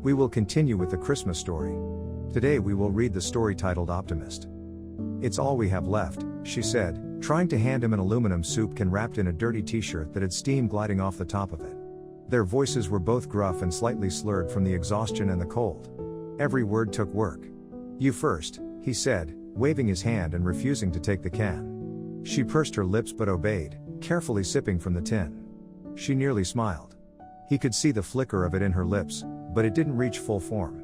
We will continue with the Christmas story. Today we will read the story titled Optimist. "It's all we have left," she said, trying to hand him an aluminum soup can wrapped in a dirty t-shirt that had steam gliding off the top of it. Their voices were both gruff and slightly slurred from the exhaustion and the cold. Every word took work. "You first," he said, waving his hand and refusing to take the can. She pursed her lips but obeyed, carefully sipping from the tin. She nearly smiled. He could see the flicker of it in her lips, but it didn't reach full form.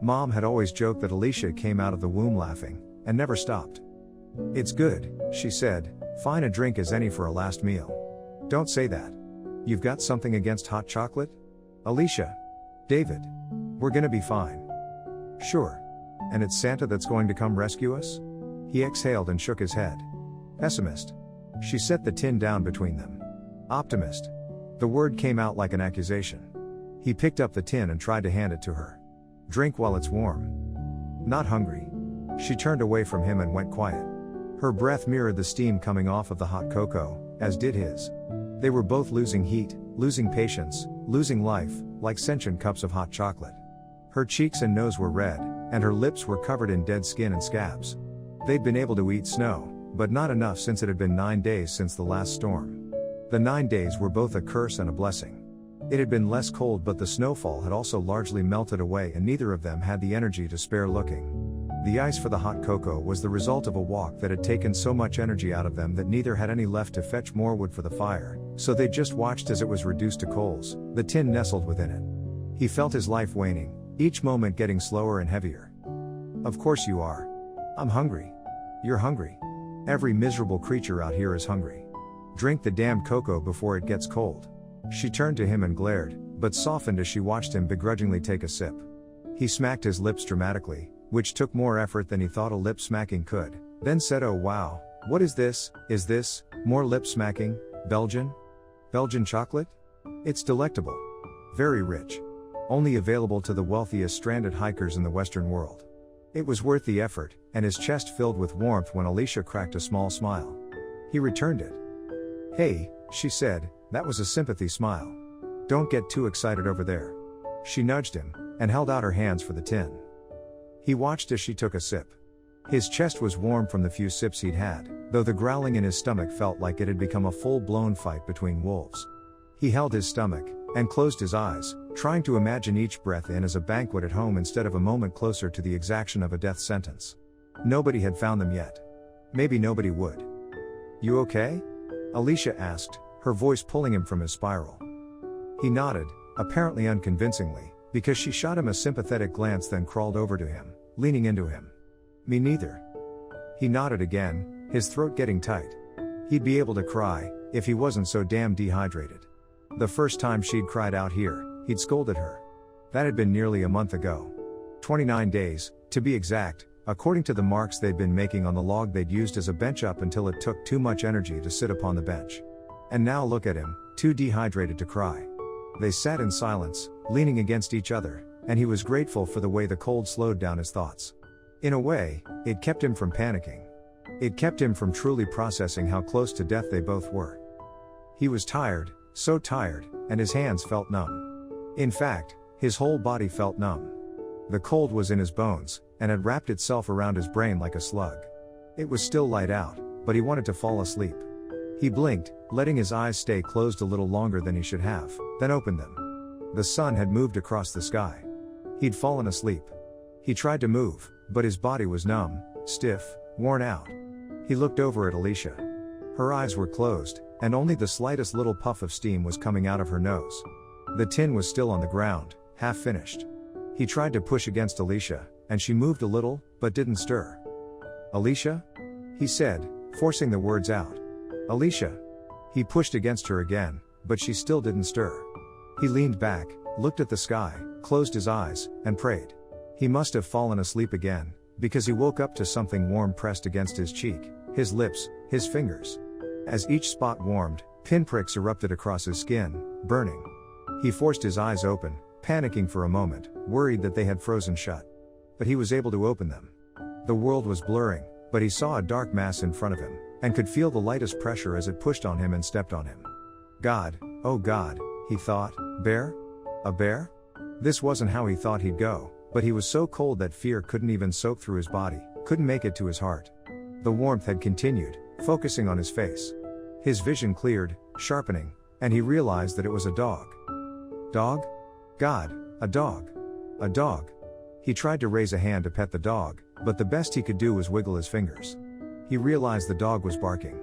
Mom had always joked that Alicia came out of the womb laughing, and never stopped. "It's good," she said, "fine a drink as any for a last meal." "Don't say that. You've got something against hot chocolate? Alicia. David. We're gonna be fine." "Sure. And it's Santa that's going to come rescue us?" He exhaled and shook his head. "Pessimist." She set the tin down between them. "Optimist." The word came out like an accusation. He picked up the tin and tried to hand it to her. "Drink while it's warm." "Not hungry." She turned away from him and went quiet. Her breath mirrored the steam coming off of the hot cocoa, as did his. They were both losing heat, losing patience, losing life, like sentient cups of hot chocolate. Her cheeks and nose were red, and her lips were covered in dead skin and scabs. They'd been able to eat snow, but not enough since it had been 9 days since the last storm. The 9 days were both a curse and a blessing. It had been less cold, but the snowfall had also largely melted away, and neither of them had the energy to spare looking. The ice for the hot cocoa was the result of a walk that had taken so much energy out of them that neither had any left to fetch more wood for the fire, so they just watched as it was reduced to coals, the tin nestled within it. He felt his life waning, each moment getting slower and heavier. "Of course you are. I'm hungry." "You're hungry. Every miserable creature out here is hungry. Drink the damned cocoa before it gets cold." She turned to him and glared, but softened as she watched him begrudgingly take a sip. He smacked his lips dramatically, which took more effort than he thought a lip smacking could, then said, "Oh wow, what is this? Is this more lip smacking? Belgian? Belgian chocolate? It's delectable. Very rich. Only available to the wealthiest stranded hikers in the Western world." It was worth the effort, and his chest filled with warmth when Alicia cracked a small smile. He returned it. "Hey," she said, that was a sympathy smile. "Don't get too excited over there." She nudged him, and held out her hands for the tin. He watched as she took a sip. His chest was warm from the few sips he'd had, though the growling in his stomach felt like it had become a full-blown fight between wolves. He held his stomach, and closed his eyes, trying to imagine each breath in as a banquet at home instead of a moment closer to the exaction of a death sentence. Nobody had found them yet. Maybe nobody would. "You okay?" Alicia asked, her voice pulling him from his spiral. He nodded, apparently unconvincingly, because she shot him a sympathetic glance, then crawled over to him, leaning into him. "Me neither." He nodded again, his throat getting tight. He'd be able to cry, if he wasn't so damn dehydrated. The first time she'd cried out here, he'd scolded her. That had been nearly a month ago. 29 days, to be exact, according to the marks they'd been making on the log they'd used as a bench up until it took too much energy to sit upon the bench. And now look at him, too dehydrated to cry. They sat in silence, leaning against each other, and he was grateful for the way the cold slowed down his thoughts. In a way, it kept him from panicking. It kept him from truly processing how close to death they both were. He was tired, so tired, and his hands felt numb. In fact, his whole body felt numb. The cold was in his bones, and had wrapped itself around his brain like a slug. It was still light out, but he wanted to fall asleep. He blinked, letting his eyes stay closed a little longer than he should have, then opened them. The sun had moved across the sky. He'd fallen asleep. He tried to move, but his body was numb, stiff, worn out. He looked over at Alicia. Her eyes were closed, and only the slightest little puff of steam was coming out of her nose. The tin was still on the ground, half finished. He tried to push against Alicia, and she moved a little, but didn't stir. "Alicia?" he said, forcing the words out. "Alicia." He pushed against her again, but she still didn't stir. He leaned back, looked at the sky, closed his eyes, and prayed. He must have fallen asleep again, because he woke up to something warm pressed against his cheek, his lips, his fingers. As each spot warmed, pinpricks erupted across his skin, burning. He forced his eyes open, panicking for a moment, worried that they had frozen shut. But he was able to open them. The world was blurring, but he saw a dark mass in front of him, and could feel the lightest pressure as it pushed on him and stepped on him. God, oh God, he thought, bear? A bear? This wasn't how he thought he'd go, but he was so cold that fear couldn't even soak through his body, couldn't make it to his heart. The warmth had continued, focusing on his face. His vision cleared, sharpening, and he realized that it was a dog. Dog? God, a dog. A dog. He tried to raise a hand to pet the dog, but the best he could do was wiggle his fingers. He realized the dog was barking.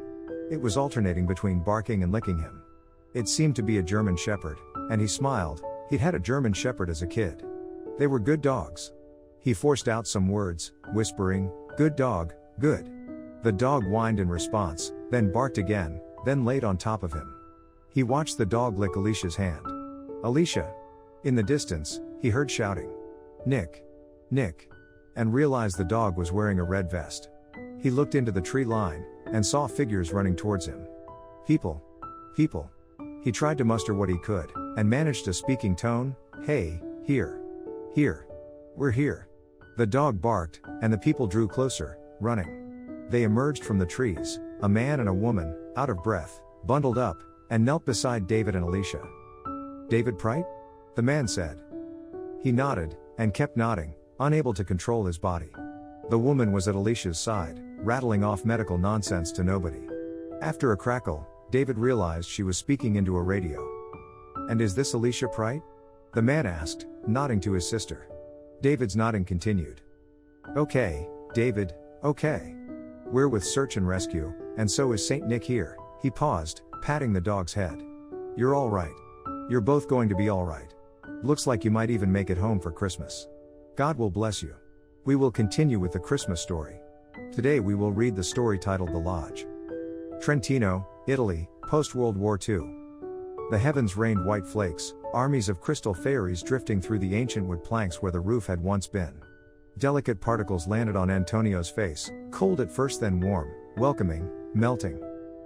It was alternating between barking and licking him. It seemed to be a German shepherd, and he smiled. He'd had a German shepherd as a kid. They were good dogs. He forced out some words, whispering, "Good dog, good." The dog whined in response, then barked again, then laid on top of him. He watched the dog lick Alicia's hand. Alicia! In the distance, he heard shouting. Nick! Nick! And realized the dog was wearing a red vest. He looked into the tree line, and saw figures running towards him. People! People! He tried to muster what he could, and managed a speaking tone. "Hey, here! Here! We're here!" The dog barked, and the people drew closer, running. They emerged from the trees, a man and a woman, out of breath, bundled up, and knelt beside David and Alicia. "David Pright?" the man said. He nodded, and kept nodding, unable to control his body. The woman was at Alicia's side, rattling off medical nonsense to nobody. After a crackle, David realized she was speaking into a radio. "And is this Alicia Pright?" the man asked, nodding to his sister. David's nodding continued. "Okay, David, okay. We're with search and rescue, and so is Saint Nick here." He paused, patting the dog's head. "You're all right. You're both going to be all right. Looks like you might even make it home for Christmas. God will bless you." We will continue with the Christmas story. Today we will read the story titled The Lodge. Trentino, Italy, post-World War II. The heavens rained white flakes, armies of crystal fairies drifting through the ancient wood planks where the roof had once been. Delicate particles landed on Antonio's face, cold at first then warm, welcoming, melting.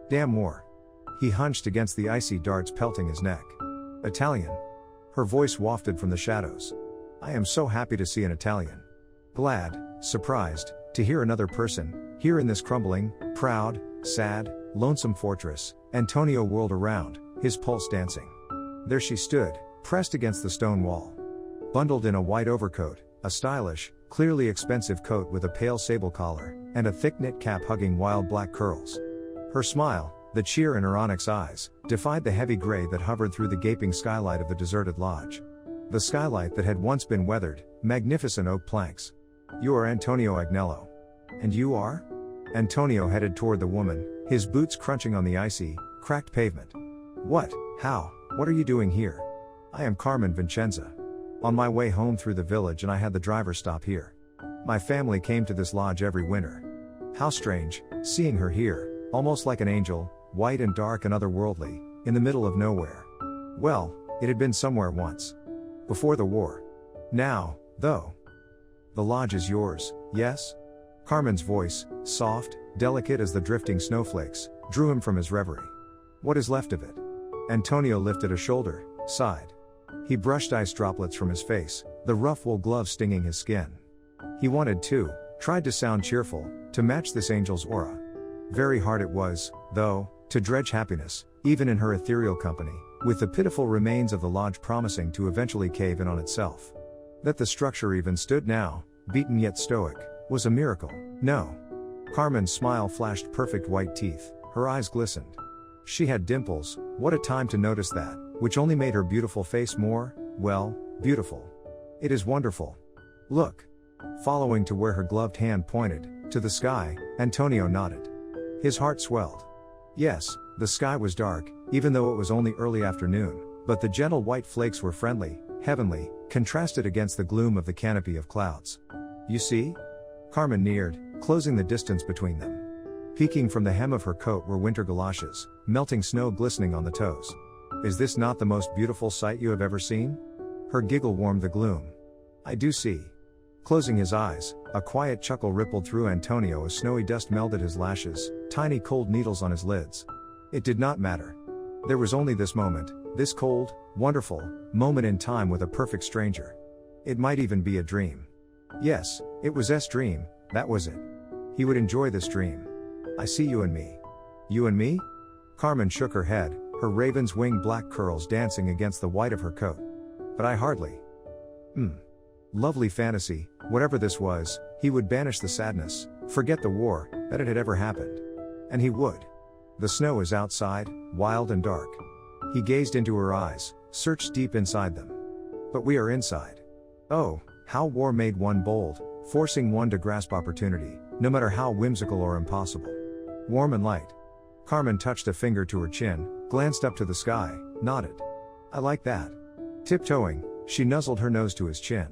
"Damn war." He hunched against the icy darts pelting his neck. "Italian." Her voice wafted from the shadows. "I am so happy to see an Italian. Glad, surprised, to hear another person, here in this crumbling, proud, sad, lonesome fortress." Antonio whirled around, his pulse dancing. There she stood, pressed against the stone wall. Bundled in a white overcoat, a stylish, clearly expensive coat with a pale sable collar, and a thick knit cap hugging wild black curls. Her smile, the cheer in her onyx eyes, defied the heavy gray that hovered through the gaping skylight of the deserted lodge. The skylight that had once been weathered, magnificent oak planks. "You are Antonio Agnello. And you are?" Antonio headed toward the woman, his boots crunching on the icy, cracked pavement. "What? How? What are you doing here?" "I am Carmen Vincenza. On my way home through the village and I had the driver stop here. My family came to this lodge every winter." How strange, seeing her here, almost like an angel, white and dark and otherworldly, in the middle of nowhere. Well, it had been somewhere once. Before the war. Now, though. "The lodge is yours, yes?" Carmen's voice, soft, delicate as the drifting snowflakes, drew him from his reverie. "What is left of it?" Antonio lifted a shoulder, sighed. He brushed ice droplets from his face, the rough wool gloves stinging his skin. He wanted to, tried to sound cheerful, to match this angel's aura. Very hard it was, though, to dredge happiness, even in her ethereal company, with the pitiful remains of the lodge promising to eventually cave in on itself. That the structure even stood now, beaten yet stoic, was a miracle. No. Carmen's smile flashed perfect white teeth, her eyes glistened. She had dimples, what a time to notice that, which only made her beautiful face more, well, beautiful. "It is wonderful. Look." Following to where her gloved hand pointed, to the sky, Antonio nodded. His heart swelled. Yes, the sky was dark, even though it was only early afternoon, but the gentle white flakes were friendly, heavenly, contrasted against the gloom of the canopy of clouds. "You see?" Carmen neared, closing the distance between them. Peeking from the hem of her coat were winter galoshes, melting snow glistening on the toes. "Is this not the most beautiful sight you have ever seen?" Her giggle warmed the gloom. "I do see." Closing his eyes, a quiet chuckle rippled through Antonio as snowy dust melded his lashes, tiny cold needles on his lids. It did not matter. There was only this moment, this cold, wonderful, moment in time with a perfect stranger. It might even be a dream. Yes, it was S dream, that was it. He would enjoy this dream. "I see you and me." "You and me?" Carmen shook her head, her raven's wing black curls dancing against the white of her coat. "But I hardly." Lovely fantasy, whatever this was, he would banish the sadness, forget the war, that it had ever happened. And he would. The snow is outside, wild and dark. He gazed into her eyes, searched deep inside them. But we are inside. Oh, how war made one bold, forcing one to grasp opportunity, no matter how whimsical or impossible. Warm and light. Carmen touched a finger to her chin, glanced up to the sky, nodded. I like that. Tiptoeing, she nuzzled her nose to his chin.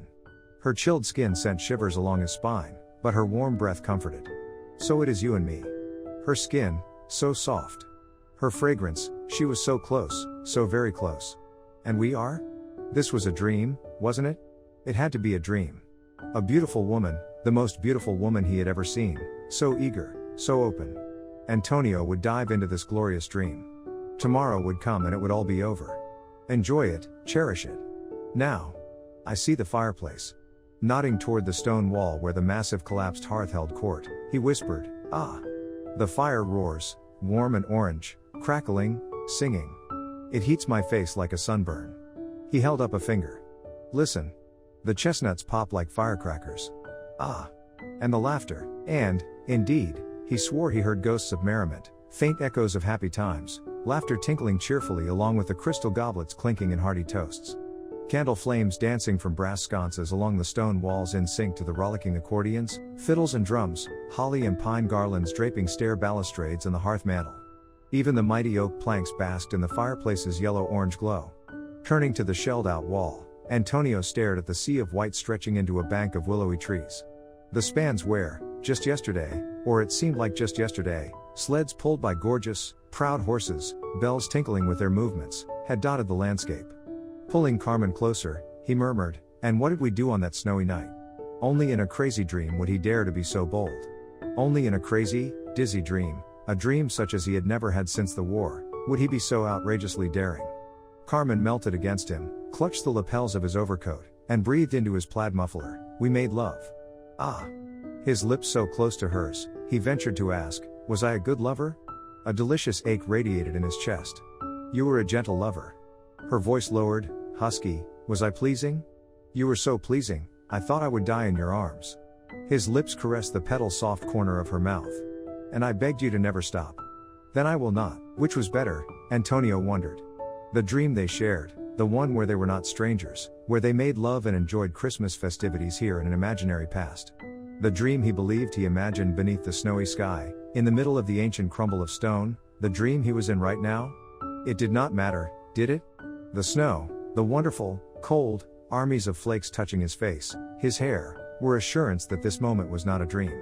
Her chilled skin sent shivers along his spine, but her warm breath comforted. So it is you and me. Her skin, so soft. Her fragrance, she was so close, so very close. And we are? This was a dream, wasn't it? It had to be a dream. A beautiful woman, the most beautiful woman he had ever seen, so eager, so open. Antonio would dive into this glorious dream. Tomorrow would come and it would all be over. Enjoy it, cherish it. Now. I see the fireplace. Nodding toward the stone wall where the massive collapsed hearth held court, he whispered, ah. The fire roars, warm and orange, crackling, singing. It heats my face like a sunburn. He held up a finger. Listen. The chestnuts pop like firecrackers. Ah. And the laughter, and, indeed, he swore he heard ghosts of merriment, faint echoes of happy times, laughter tinkling cheerfully along with the crystal goblets clinking in hearty toasts. Candle flames dancing from brass sconces along the stone walls in sync to the rollicking accordions, fiddles and drums, holly and pine garlands draping stair balustrades and the hearth mantel. Even the mighty oak planks basked in the fireplace's yellow-orange glow. Turning to the shelled-out wall, Antonio stared at the sea of white stretching into a bank of willowy trees. The spans where, just yesterday, or it seemed like just yesterday, sleds pulled by gorgeous, proud horses, bells tinkling with their movements, had dotted the landscape. Pulling Carmen closer, he murmured, and what did we do on that snowy night? Only in a crazy dream would he dare to be so bold. Only in a crazy, dizzy dream, a dream such as he had never had since the war, would he be so outrageously daring. Carmen melted against him, clutched the lapels of his overcoat, and breathed into his plaid muffler. We made love. Ah. His lips so close to hers, he ventured to ask, was I a good lover? A delicious ache radiated in his chest. You were a gentle lover. Her voice lowered, husky, was I pleasing? You were so pleasing, I thought I would die in your arms. His lips caressed the petal-soft corner of her mouth. And I begged you to never stop. Then I will not. Which was better, Antonio wondered. The dream they shared, the one where they were not strangers, where they made love and enjoyed Christmas festivities here in an imaginary past. The dream he believed he imagined beneath the snowy sky, in the middle of the ancient crumble of stone, the dream he was in right now? It did not matter, did it? The snow, the wonderful, cold, armies of flakes touching his face, his hair, were assurance that this moment was not a dream.